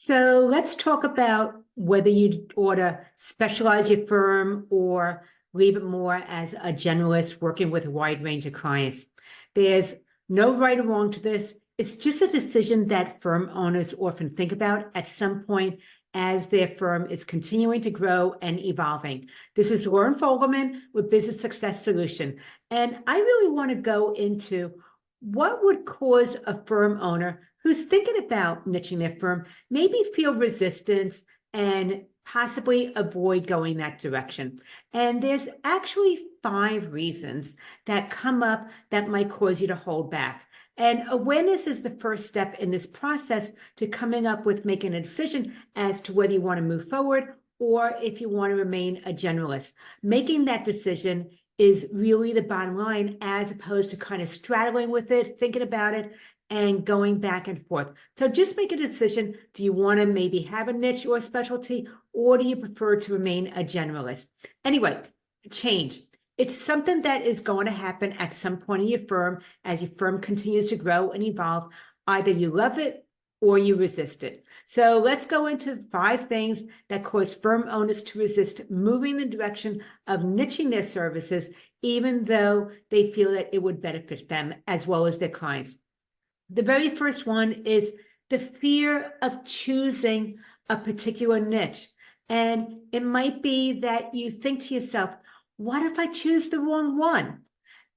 So let's talk about whether you ought to specialize your firm or leave it more as a generalist working with a wide range of clients. There's no right or wrong to this. It's just a decision that firm owners often think about at some point as their firm is continuing to grow and evolving. This is Lauren Fogelman with Business Success Solution. And I really want to go into what would cause a firm owner who's thinking about niching their firm maybe feel resistance and possibly avoid going that direction. And there's actually 5 reasons that come up that might cause you to hold back. And awareness is the first step in this process to coming up with making a decision as to whether you want to move forward or if you want to remain a generalist. Making that decision is really the bottom line, as opposed to kind of straddling with it, thinking about it, and going back and forth. So just make a decision. Do you want to maybe have a niche or a specialty, or do you prefer to remain a generalist? Anyway, change. It's something that is going to happen at some point in your firm as your firm continues to grow and evolve. Either you love it or you resist it. So let's go into 5 things that cause firm owners to resist moving in the direction of niching their services, even though they feel that it would benefit them as well as their clients. The very first one is the fear of choosing a particular niche. And it might be that you think to yourself, what if I choose the wrong one?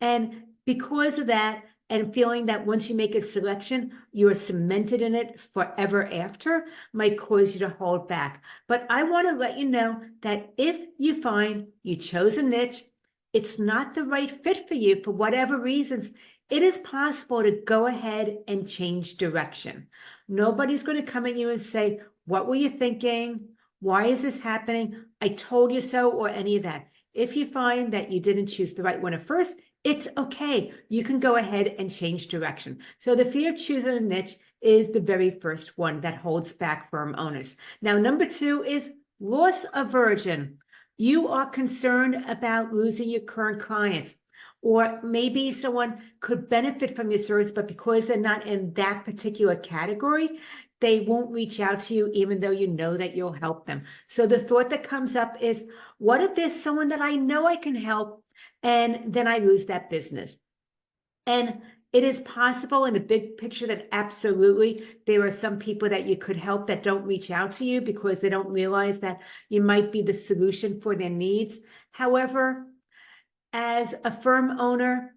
And because of that, and feeling that once you make a selection, you're cemented in it forever after, might cause you to hold back. But I want to let you know that if you find you chose a niche, it's not the right fit for you for whatever reasons, it is possible to go ahead and change direction. Nobody's going to come at you and say, what were you thinking? Why is this happening? I told you so, or any of that. If you find that you didn't choose the right one at first, it's okay. You can go ahead and change direction. So the fear of choosing a niche is the very first one that holds back firm owners. Now, number 2 is loss aversion. You are concerned about losing your current clients, or maybe someone could benefit from your service, but because they're not in that particular category, they won't reach out to you, even though you know that you'll help them. So the thought that comes up is, what if there's someone that I know I can help, and then I lose that business? And it is possible in the big picture that absolutely there are some people that you could help that don't reach out to you because they don't realize that you might be the solution for their needs. However, as a firm owner,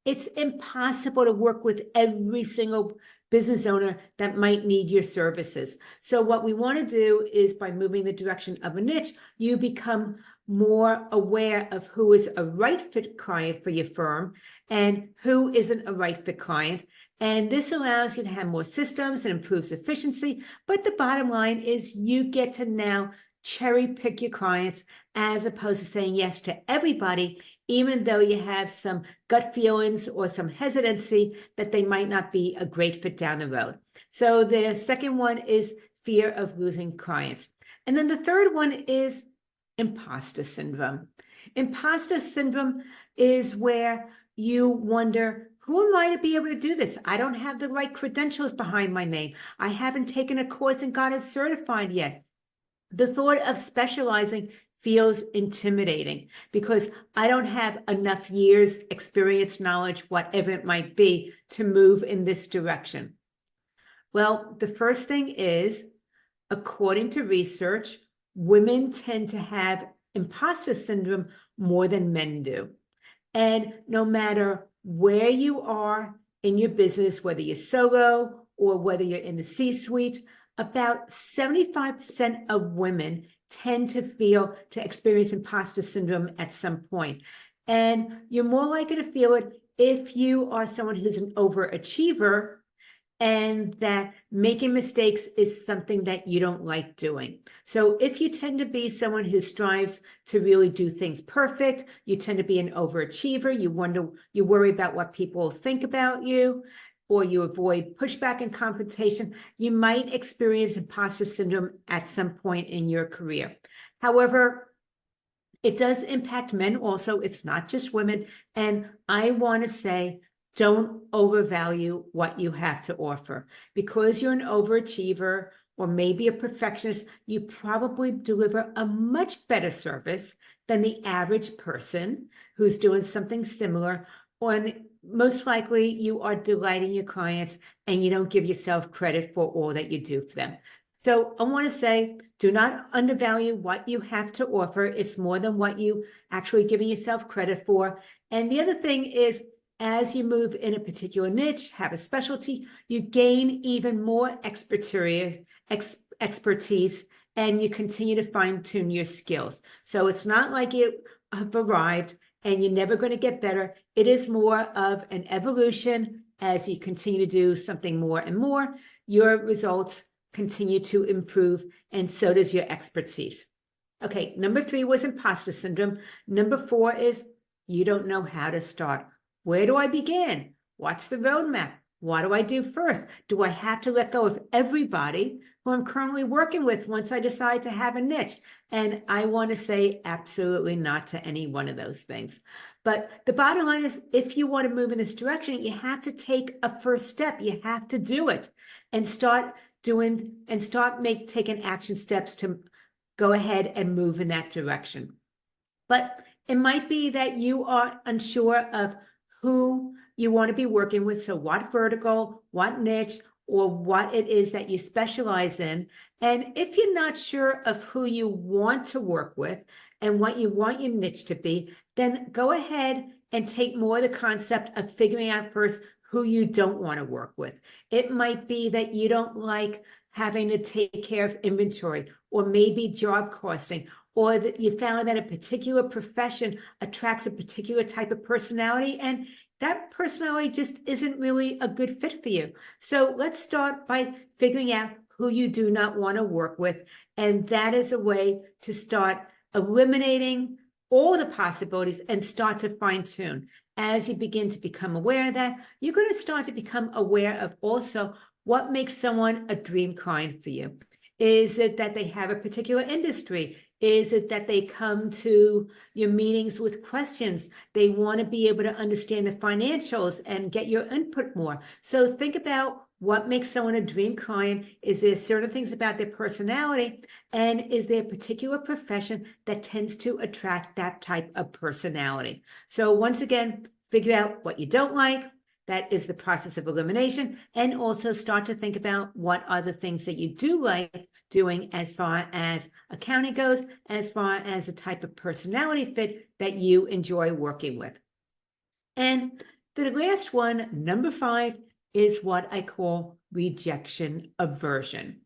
it's impossible to work with every single business owner that might need your services. So what we want to do is, by moving the direction of a niche, you become more aware of who is a right fit client for your firm and who isn't a right fit client. And this allows you to have more systems and improves efficiency. But the bottom line is you get to now cherry pick your clients as opposed to saying yes to everybody, even though you have some gut feelings or some hesitancy that they might not be a great fit down the road. So the second one is fear of losing clients. And then the third one is imposter syndrome. Imposter syndrome is where you wonder, who am I to be able to do this? I don't have the right credentials behind my name. I haven't taken a course and got it certified yet. The thought of specializing feels intimidating because I don't have enough years, experience, knowledge, whatever it might be, to move in this direction. Well, the first thing is, according to research, women tend to have imposter syndrome more than men do. And no matter where you are in your business, whether you're solo or whether you're in the C-suite, about 75% of women tend to experience imposter syndrome at some point. And you're more likely to feel it if you are someone who's an overachiever and that making mistakes is something that you don't like doing. So if you tend to be someone who strives to really do things perfect, you tend to be an overachiever, you worry about what people think about you, or you avoid pushback and confrontation, you might experience imposter syndrome at some point in your career. However, it does impact men also. It's not just women. And I want to say, don't overvalue what you have to offer. Because you're an overachiever or maybe a perfectionist, you probably deliver a much better service than the average person who's doing something similar. Or most likely you are delighting your clients and you don't give yourself credit for all that you do for them. So I want to say, do not undervalue what you have to offer. It's more than what you actually giving yourself credit for. And the other thing is, as you move in a particular niche, have a specialty, you gain even more expertise, and you continue to fine tune your skills. So it's not like you have arrived and you're never going to get better. It is more of an evolution. As you continue to do something more and more, your results continue to improve, and so does your expertise. Okay, number 3 was imposter syndrome. Number 4 is you don't know how to start. Where do I begin? What's the roadmap? What do I do first? Do I have to let go of everybody who I'm currently working with once I decide to have a niche? And I want to say absolutely not to any one of those things. But the bottom line is, if you want to move in this direction, you have to take a first step. You have to do it and start taking action steps to go ahead and move in that direction. But it might be that you are unsure of who you want to be working with. So what vertical, what niche, or what it is that you specialize in. And if you're not sure of who you want to work with and what you want your niche to be, then go ahead and take more of the concept of figuring out first who you don't want to work with. It might be that you don't like having to take care of inventory, or maybe job costing, or that you found that a particular profession attracts a particular type of personality, and that personality just isn't really a good fit for you. So let's start by figuring out who you do not want to work with. And that is a way to start eliminating all the possibilities and start to fine tune. As you begin to become aware of that, you're going to start to become aware of also what makes someone a dream client for you. Is it that they have a particular industry? Is it that they come to your meetings with questions? They want to be able to understand the financials and get your input more. So think about what makes someone a dream client. Is there certain things about their personality? And is there a particular profession that tends to attract that type of personality? So once again, figure out what you don't like. That is the process of elimination. And also start to think about what are the things that you do like doing as far as accounting goes, as far as the type of personality fit that you enjoy working with. And the last one, number 5, is what I call rejection aversion.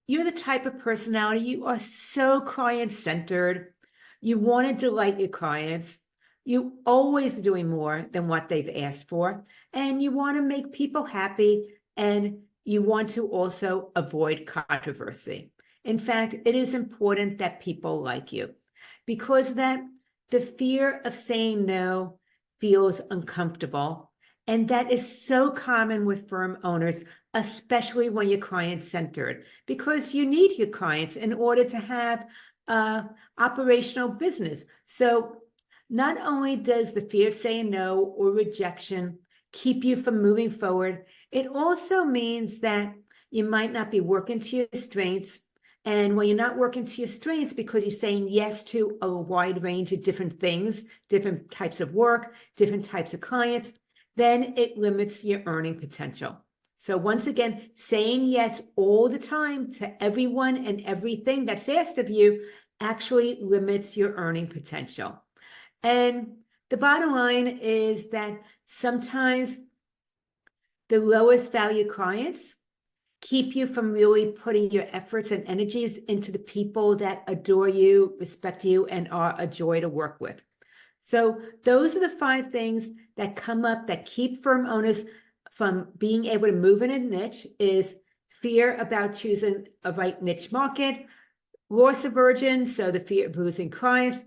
You're the type of personality, you are so client-centered. You want to delight your clients. You're always doing more than what they've asked for, and you want to make people happy, and you want to also avoid controversy. In fact, it is important that people like you, because that the fear of saying no feels uncomfortable, and that is so common with firm owners, especially when you're client-centered, because you need your clients in order to have operational business. So not only does the fear of saying no or rejection keep you from moving forward, it also means that you might not be working to your strengths. And when you're not working to your strengths because you're saying yes to a wide range of different things, different types of work, different types of clients, then it limits your earning potential. So once again, saying yes all the time to everyone and everything that's asked of you actually limits your earning potential. And the bottom line is that sometimes the lowest value clients keep you from really putting your efforts and energies into the people that adore you, respect you, and are a joy to work with. So those are the 5 things that come up that keep firm owners from being able to move in a niche: is fear about choosing a right niche market, loss aversion, so the fear of losing clients,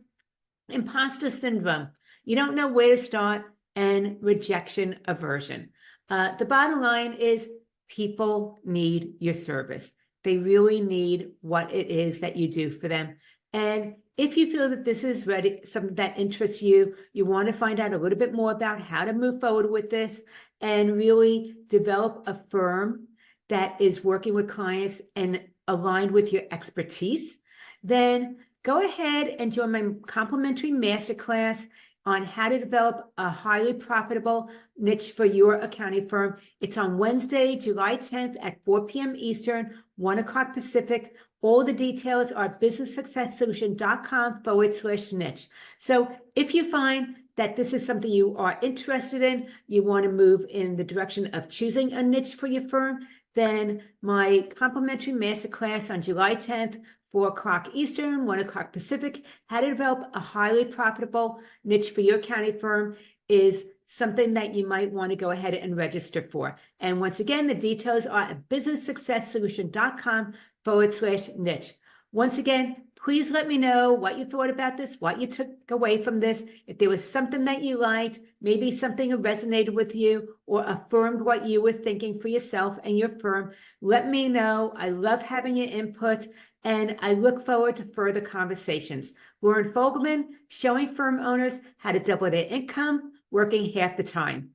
imposter syndrome, you don't know where to start, and rejection aversion. The bottom line is people need your service. They really need what it is that you do for them. And if you feel that this is something that interests you, you want to find out a little bit more about how to move forward with this and really develop a firm that is working with clients and aligned with your expertise, then go ahead and join my complimentary masterclass on how to develop a highly profitable niche for your accounting firm. It's on Wednesday, July 10th at 4 p.m. Eastern, 1 o'clock Pacific. All the details are businesssuccesssolution.com/niche. So if you find that this is something you are interested in, you want to move in the direction of choosing a niche for your firm, then my complimentary masterclass on July 10th, 4 o'clock Eastern, 1 o'clock Pacific, how to develop a highly profitable niche for your accounting firm is something that you might want to go ahead and register for. And once again, the details are at businesssuccesssolution.com/niche. Once again, please let me know what you thought about this, what you took away from this. If there was something that you liked, maybe something that resonated with you or affirmed what you were thinking for yourself and your firm, let me know. I love having your input, and I look forward to further conversations. Lauren Fogelman, showing firm owners how to double their income, working half the time.